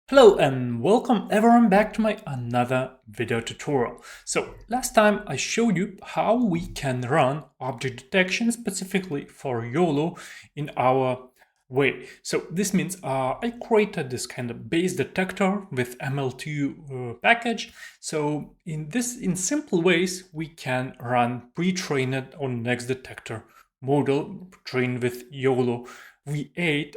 Hello and welcome everyone back to my another video tutorial. So last time I showed you how we can run object detection specifically for YOLO in our way. So this means I created this kind of base detector with MLTU package. So in simple ways we can run pre-trained on next detector model trained with YOLOv8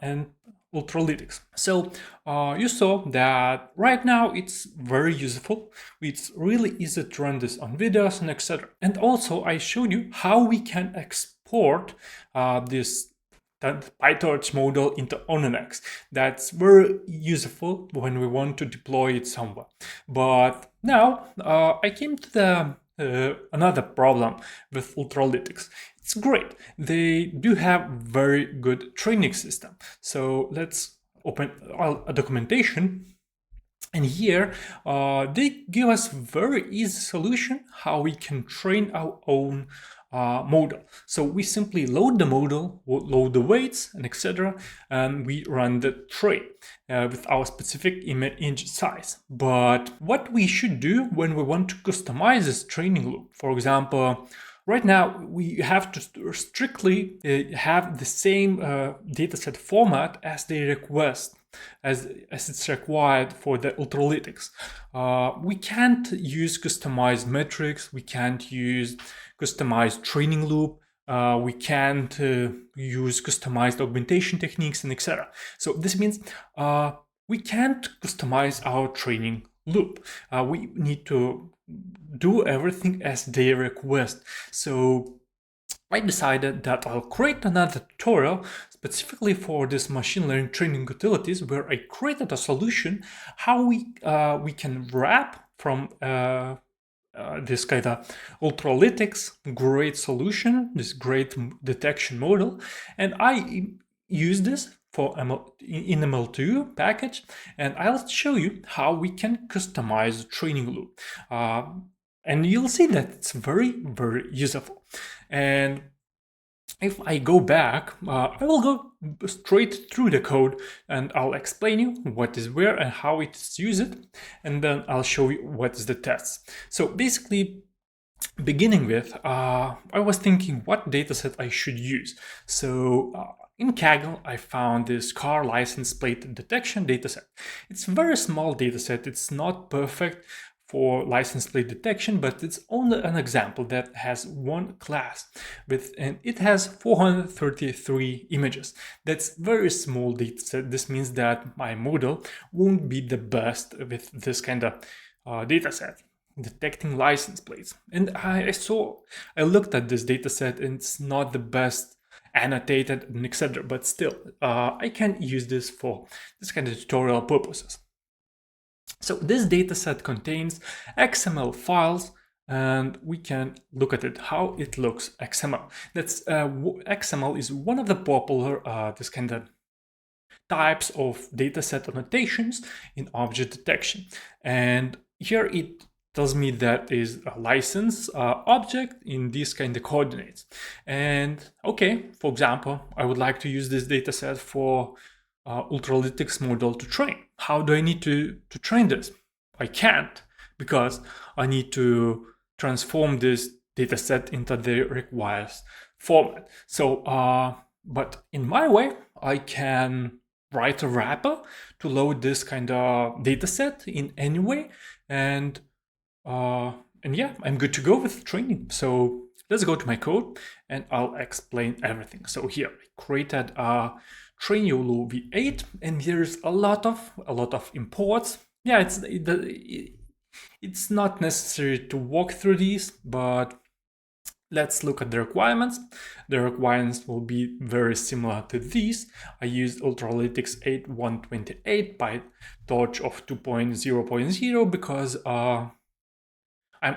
and Ultralytics. So you saw that right now it's very useful. It's really easy to run this on videos and etc. And also I showed you how we can export this PyTorch model into OnNX. That's very useful when we want to deploy it somewhere. But now I came to the another problem with Ultralytics. It's great. They do have very good training system. So let's open a documentation. And here they give us very easy solution how we can train our own model. So we simply load the model, load the weights and etc. and we run the train with our specific image size. But what we should do when we want to customize this training loop, for example, right now, we have to strictly have the same dataset format as they request, as it's required for the Ultralytics. We can't use customized metrics, we can't use customized training loop, we can't use customized augmentation techniques and etc. So this means we can't customize our training loop. We need to do everything as they request. So I decided that I'll create another tutorial specifically for this machine learning training utilities, where I created a solution how we can wrap from this kind of Ultralytics great solution, this great detection model, and I use this for in MLTU package, and I'll show you how we can customize the training loop. And you'll see that it's very, very useful. And if I go back, I will go straight through the code and I'll explain you what is where and how it's used, and then I'll show you what is the tests. So basically, beginning with, I was thinking what dataset I should use. So in Kaggle, I found this car license plate detection dataset. It's a very small dataset. It's not perfect for license plate detection, but it's only an example that has one class and it has 433 images. That's very small dataset. This means that my model won't be the best with this kind of dataset detecting license plates. And I looked at this dataset and it's not the best annotated and etc. But still, I can use this for this kind of tutorial purposes. So this dataset contains XML files, and we can look at it, how it looks XML. That's XML is one of the popular this kind of types of dataset annotations in object detection. And here it tells me that is a license object in these kind of coordinates. And okay, for example, I would like to use this dataset for Ultralytics model to train. How do I need to train this? I can't, because I need to transform this dataset into the required format. So, but in my way, I can write a wrapper to load this kind of dataset in any way, and yeah, I'm good to go with training. So let's go to my code and I'll explain everything. So here I created a train YOLOv8, and here's a lot of imports. Yeah, it's not necessary to walk through these, but let's look at the requirements. The requirements will be very similar to these. I used Ultralytics 8.128 PyTorch of 2.0.0 because I'm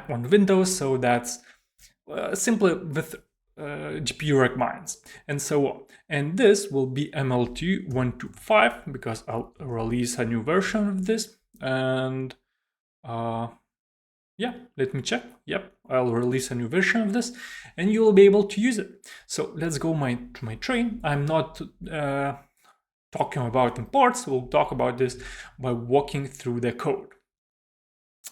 on Windows, so that's simply with GPU requirements and so on. And this will be MLTU 125 because I'll release a new version of this. And yeah, let me check. Yep, I'll release a new version of this and you'll be able to use it. So let's go to my train. I'm not talking about imports, we'll talk about this by walking through the code.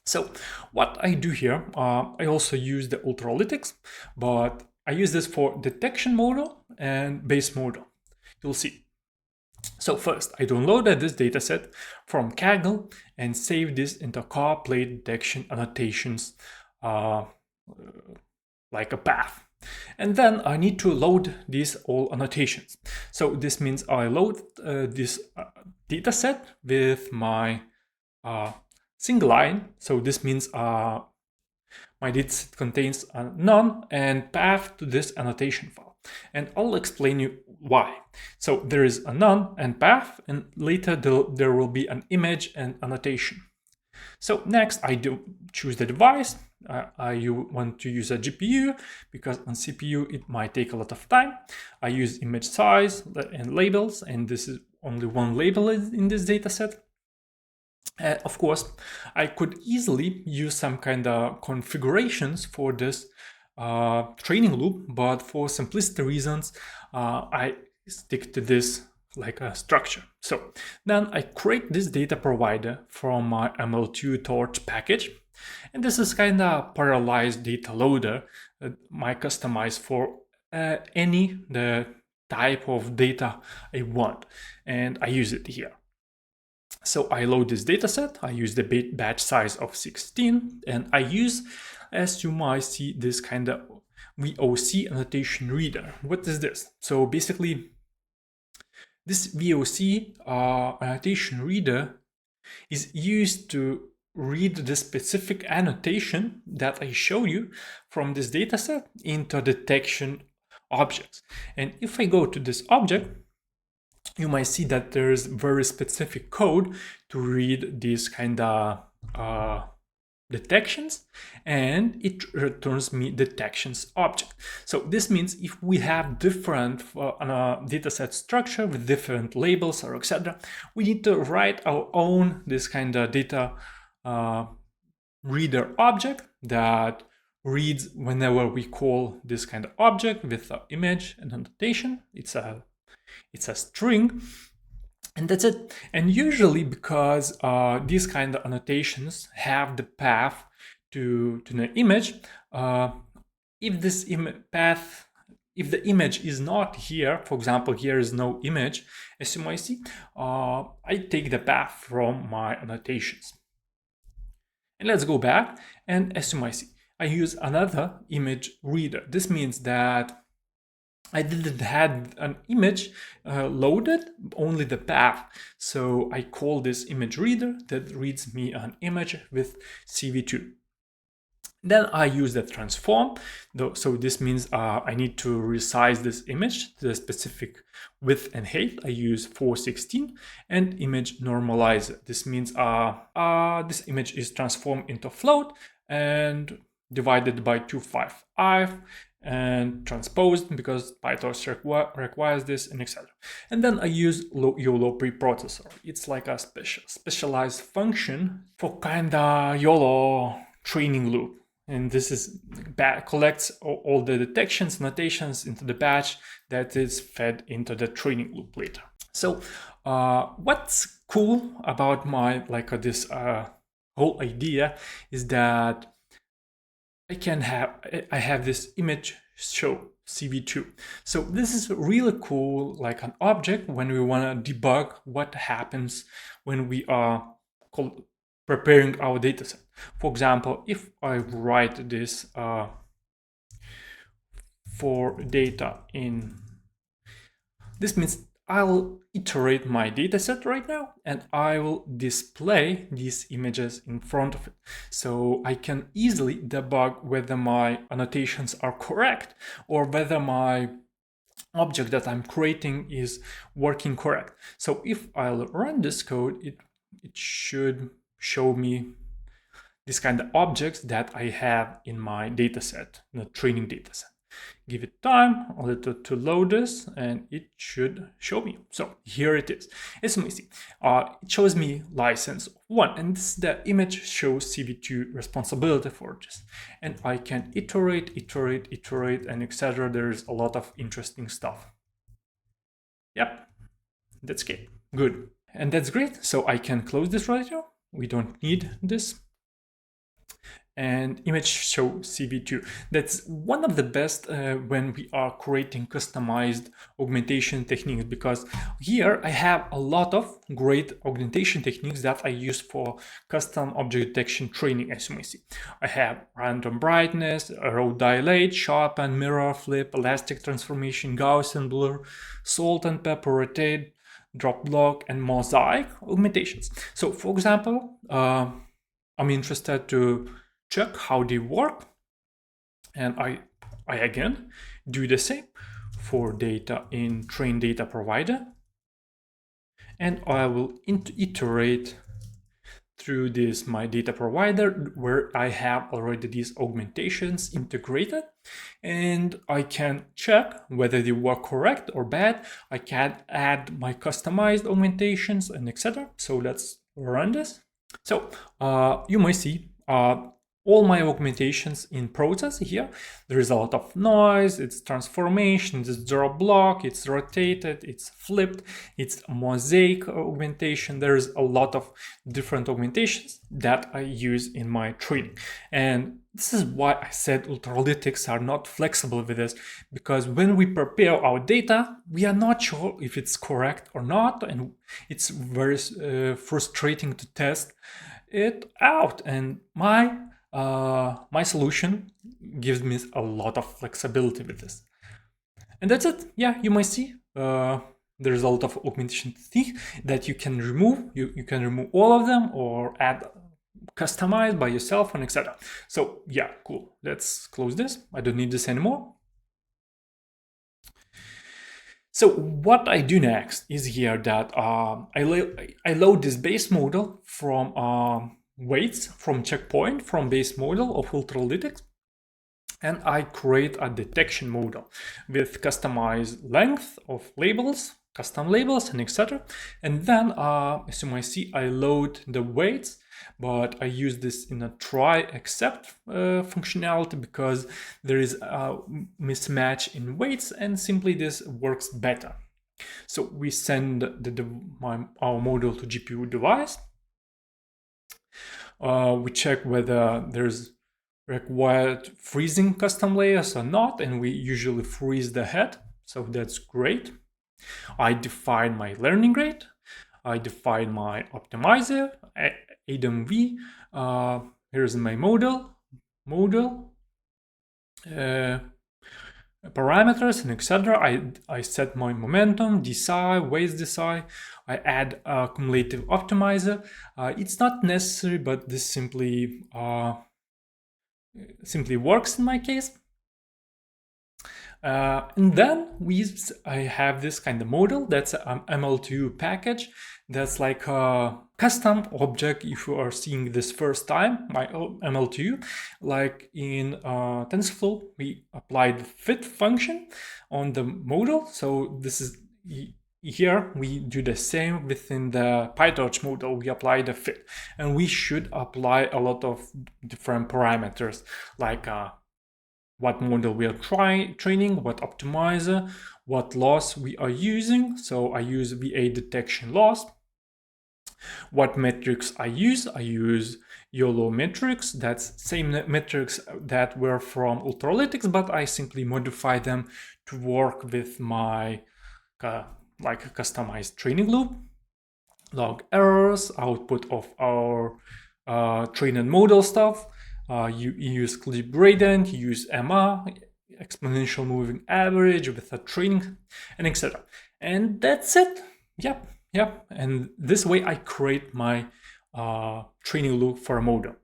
So what I do here, I also use the Ultralytics, but I use this for detection model and base model. You'll see. So first, I downloaded this dataset from Kaggle and saved this into car plate detection annotations like a path. And then I need to load these all annotations. So this means I load this dataset with my single line. So this means my dataset contains a none and path to this annotation file. And I'll explain you why. So there is a none and path, and later there will be an image and annotation. So next I do choose the device. You want to use a GPU because on CPU it might take a lot of time. I use image size and labels, and this is only one label in this dataset. Of course, I could easily use some kind of configurations for this training loop, but for simplicity reasons, I stick to this like a structure. So then I create this data provider from my MLTU torch package. And this is kind of parallelized data loader that I customize for the type of data I want. And I use it here. So I load this dataset, I use the batch size of 16, and I use, as you might see, this kind of VOC annotation reader. What is this? So basically, this VOC annotation reader is used to read the specific annotation that I show you from this dataset into detection objects. And if I go to this object, you might see that there is very specific code to read these kind of detections, and it returns me detections object. So this means if we have different dataset structure with different labels or etc., we need to write our own this kind of data reader object that reads whenever we call this kind of object with an image and annotation. It's a string, and that's it. And usually, because these kind of annotations have the path to the image, if this path, if the image is not here, for example, here is no image, as you might see, I take the path from my annotations. And let's go back, and as you might see, I use another image reader. This means that I didn't have an image loaded, only the path. So I call this image reader that reads me an image with CV2. Then I use the transform. So this means I need to resize this image to the specific width and height. I use 416 and image normalizer. This means this image is transformed into float and divided by 255 and transposed because PyTorch requires this, and etc. And then I use YOLO preprocessor. It's like a specialized function for kinda YOLO training loop. And this is collects all the detections, annotations into the batch that is fed into the training loop later. So what's cool about my this whole idea is that I have this image show CV2. So this is really cool, like an object when we want to debug what happens when we are preparing our dataset. For example, if I write this for data in, this means I'll iterate my dataset right now and I will display these images in front of it. So I can easily debug whether my annotations are correct or whether my object that I'm creating is working correct. So if I'll run this code, it should show me this kind of objects that I have in my dataset, the training dataset. Give it time a little to load this and it should show me. So here it is. As you may see, it shows me license 1, and this, the image shows CV2 responsibility for this. And I can iterate, and etc. There's a lot of interesting stuff. Yep, That's good. And that's great. So I can close this right here. We don't need this. And image show CV2. That's one of the best when we are creating customized augmentation techniques, because here I have a lot of great augmentation techniques that I use for custom object detection training, as you may see. I have random brightness, row dilate, sharpen, mirror, flip, elastic transformation, Gaussian blur, salt and pepper rotate, drop block, and mosaic augmentations. So for example, I'm interested to check how they work, and I again do the same for data in train data provider, and I will iterate through this my data provider where I have already these augmentations integrated, and I can check whether they work correct or bad. I can add my customized augmentations and etc. So let's run this. So you might see all my augmentations in process here. There is a lot of noise, it's transformation, it's drop block, it's rotated, it's flipped, it's mosaic augmentation. There's a lot of different augmentations that I use in my training. And this is why I said Ultralytics are not flexible with this, because when we prepare our data, we are not sure if it's correct or not, and it's very frustrating to test it out. And my solution gives me a lot of flexibility with this. And that's it. Yeah, you might see there's a lot of augmentation techniques that you can remove. You can remove all of them or add, customize by yourself, and etc. So yeah, cool. Let's close this. I don't need this anymore. So what I do next is here that I load this base model from weights from checkpoint from base model of Ultralytics, and I create a detection model with customized length of labels, custom labels, and etc. And then as you might see, I load the weights, but I use this in a try except functionality because there is a mismatch in weights, and simply this works better. So we send our model to GPU device. We check whether there's required freezing custom layers or not, and we usually freeze the head, so that's great. I define my learning rate, I define my optimizer, ADMV, here's my model, parameters, and etc. I set my momentum, DSI, weights DSI. I add a cumulative optimizer. It's not necessary, but this simply works in my case. And then I have this kind of model that's an MLTU package that's like a custom object. If you are seeing this first time, my MLTU, like in TensorFlow, we applied the fit function on the model. So this is here we do the same within the PyTorch model. We apply the fit, and we should apply a lot of different parameters like what model we are training, what optimizer, what loss we are using. So I use VA detection loss. What metrics I use YOLO metrics. That's same metrics that were from Ultralytics, but I simply modify them to work with my like a customized training loop. Log errors, output of our trained model stuff. You use clip gradient, you use MR, exponential moving average with a training, and etc. And that's it. Yep. And this way I create my training loop for a model.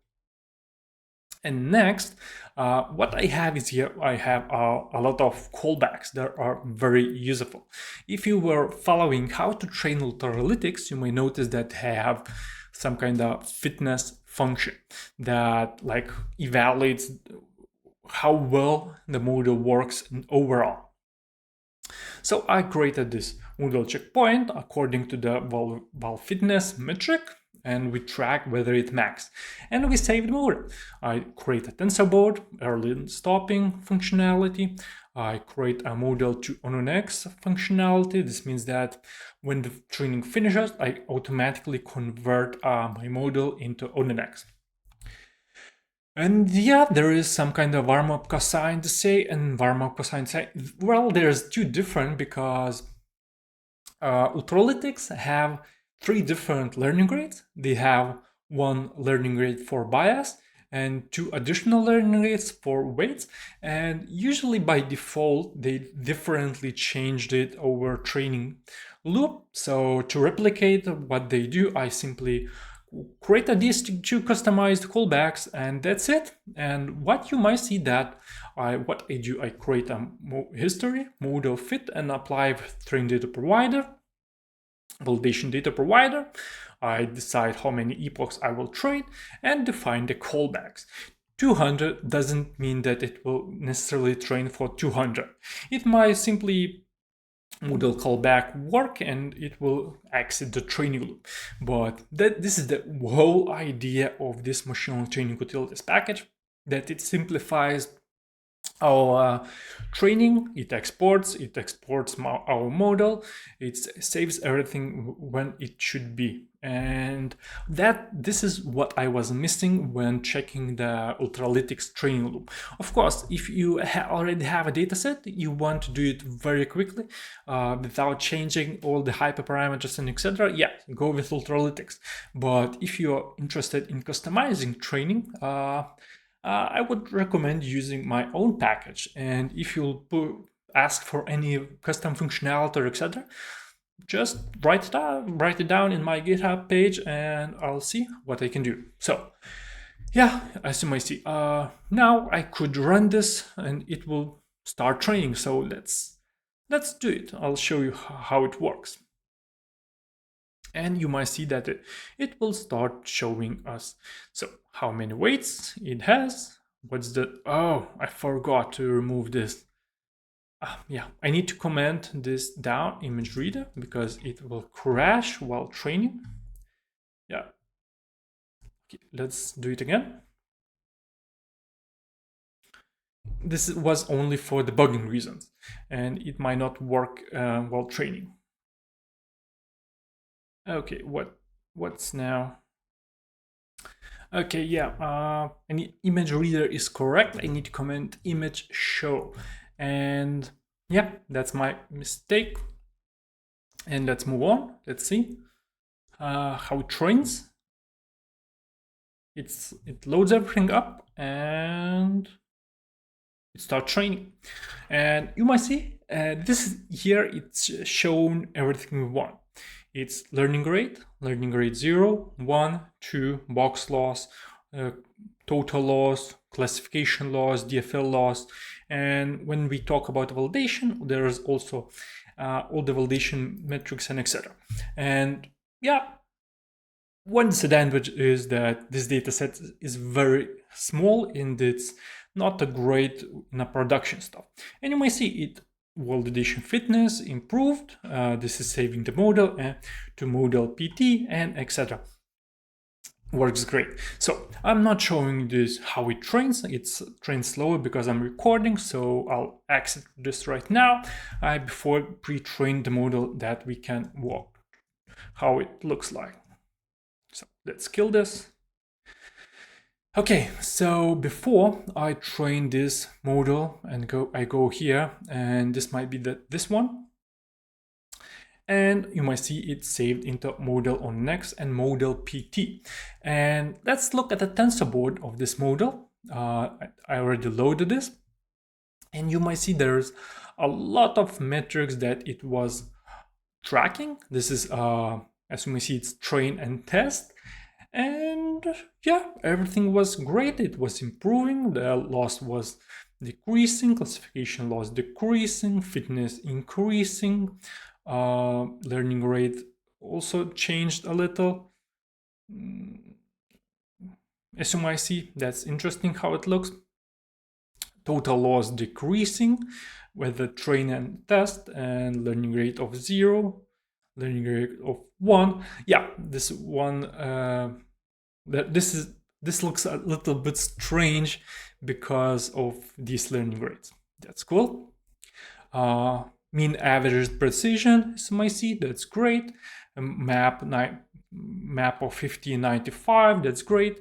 And next, what I have is here, I have a lot of callbacks that are very useful. If you were following how to train Ultralytics, you may notice that I have some kind of fitness function that like evaluates how well the model works overall. So I created this model checkpoint according to the val fitness metric, and we track whether it maxed. And we save the model. I create a tensor board, early stopping functionality. I create a model to on X functionality. This means that when the training finishes, I automatically convert my model into on X. And yeah, there is some kind of warm-up cosine to say, and warm-up cosine to say. Well, there's two different because Ultralytics have 3 different learning grades. They have 1 learning grade for bias and 2 additional learning grades for weights. And usually by default, they differently changed it over training loop. So to replicate what they do, I simply create these 2 customized callbacks, and that's it. And what you might see that I create a history, model fit, and apply training data provider, validation data provider. I decide how many epochs I will train and define the callbacks. 200 doesn't mean that it will necessarily train for 200. It might simply model callback work and it will exit the training loop. But this is the whole idea of this machine learning training utilities package, that it simplifies our training, it exports our model, it saves everything when it should be. And this is what I was missing when checking the Ultralytics training loop. Of course, if you already have a dataset, you want to do it very quickly without changing all the hyperparameters and etc. Yeah, go with Ultralytics. But if you're interested in customizing training, I would recommend using my own package. And if you ask for any custom functionality or etc., just write it down in my GitHub page and I'll see what I can do. So yeah, as you might see, now I could run this and it will start training. So let's do it. I'll show you how it works. And you might see that it will start showing us so how many weights it has. Oh, I forgot to remove this. Yeah, I need to comment this down image reader because it will crash while training. Yeah. Okay, let's do it again. This was only for debugging reasons and it might not work while training. Okay, what's now? Okay, yeah, any image reader is correct. I need to comment image show. And yeah, that's my mistake. And let's move on. Let's see how it trains. It loads everything up and it starts training. And you might see here it's shown everything we want. It's learning grade 0, 1, 2, box loss, total loss, classification loss, DFL loss. And when we talk about validation, there is also all the validation metrics and etc. And yeah, one disadvantage is that this dataset is very small and it's not a great in a production stuff. And you might see it validation fitness improved. This is saving the model to model PT and etc. Works great. So I'm not showing this how it trains. It's trained slower because I'm recording, so I'll exit this right now before pre-train the model that we can walk how it looks like. So let's kill this. Okay, so before I train this model and I go here, and this might be this one. And you might see it saved into model on next and model PT. And let's look at the tensor board of this model. I already loaded this. And you might see there's a lot of metrics that it was tracking. This is, as you may see, it's train and test. And yeah, everything was great. It was improving. The loss was decreasing, classification loss decreasing, fitness increasing, learning rate also changed a little. As you might see, that's interesting how it looks. Total loss decreasing with the train and test, and learning rate of 0. learning rate of 1. Yeah, this one, this looks a little bit strange because of these learning rates. That's cool. Mean average precision is my C, that's great. Map of 1595, that's great.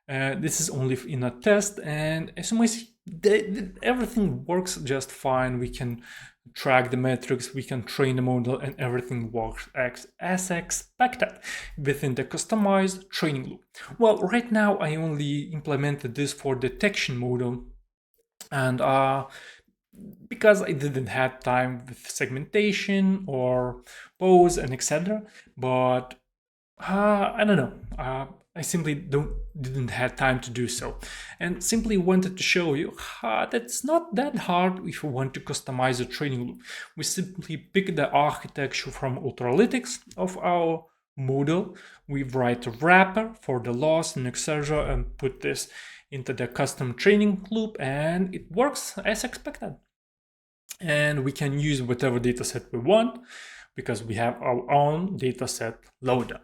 This is only in a test, and as you might see, everything works just fine. We can track the metrics, we can train the model, and everything works as expected within the customized training loop. Well, right now I only implemented this for detection model, and because I didn't have time with segmentation or pose and etc. But I don't know. I simply didn't have time to do so, and simply wanted to show you that's not that hard if you want to customize a training loop. We simply pick the architecture from Ultralytics of our model. We write a wrapper for the loss and etc. and put this into the custom training loop, and it works as expected. And we can use whatever dataset we want because we have our own dataset loader.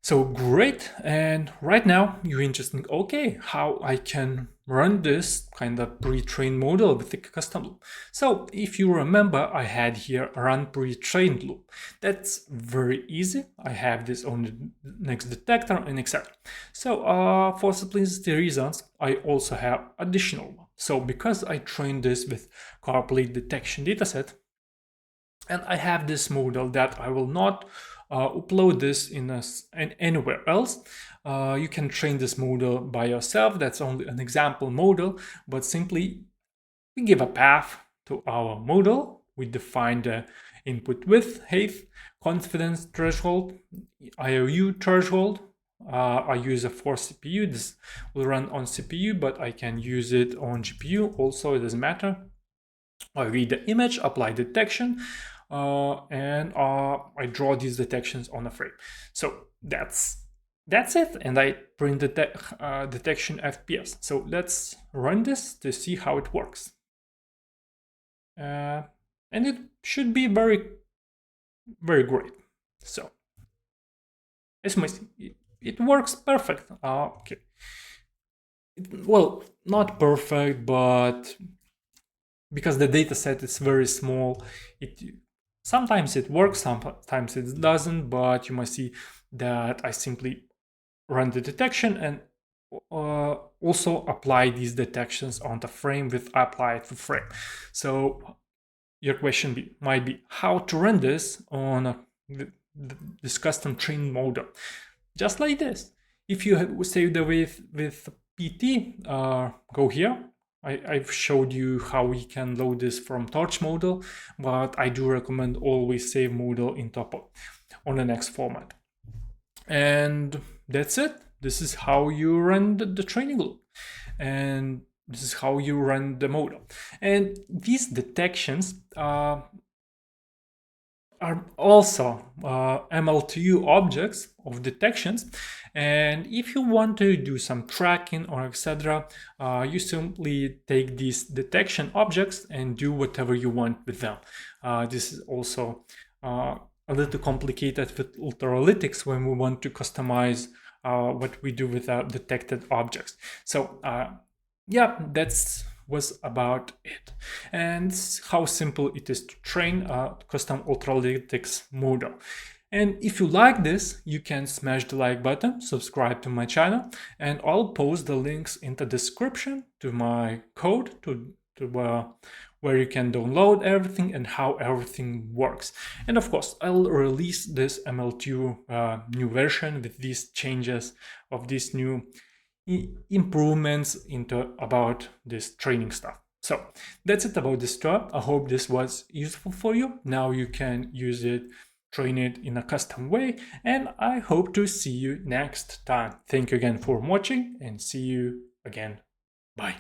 So great, and right now you're interested, okay, how I can run this kind of pre-trained model with the custom loop. So if you remember, I had here a run pre-trained loop. That's very easy. I have this on the next detector and etc. So for simplicity reasons, I also have additional one. So because I trained this with car plate detection dataset, and I have this model that I will not upload this in anywhere else. You can train this model by yourself. That's only an example model, but simply we give a path to our model. We define the input width, height, confidence threshold, IOU threshold. I use a for CPU. This will run on CPU, but I can use it on GPU also, it doesn't matter. I read the image, apply detection, and I draw these detections on a frame. So that's it, and I print the detection FPS. So let's run this to see how it works. And it should be very, very great. So as you may see, it works perfect. Okay. Well, not perfect, but because the data set is very small, sometimes it works, sometimes it doesn't, but you might see that I simply run the detection and also apply these detections on the frame with apply to frame. So your question might be how to run this on this custom trained model. Just like this. If you save the with PT, go here. I've showed you how we can load this from torch model, but I do recommend always save model in top on the next format. And that's it. This is how you run the training loop. And this is how you run the model. And these detections are also MLTU objects of detections, and if you want to do some tracking or etc., you simply take these detection objects and do whatever you want with them. This is also a little complicated with Ultralytics when we want to customize what we do with our detected objects. So yeah, was about it, and how simple it is to train a custom Ultralytics model. And if you like this, you can smash the like button, subscribe to my channel, and I'll post the links in the description to my code to where you can download everything and how everything works. And of course, I'll release this MLTU new version with these changes of these new improvements about this training stuff. So that's it about this tool. I hope this was useful for you. Now you can use it, train it in a custom way, and I hope to see you next time. Thank you again for watching, and see you again. Bye.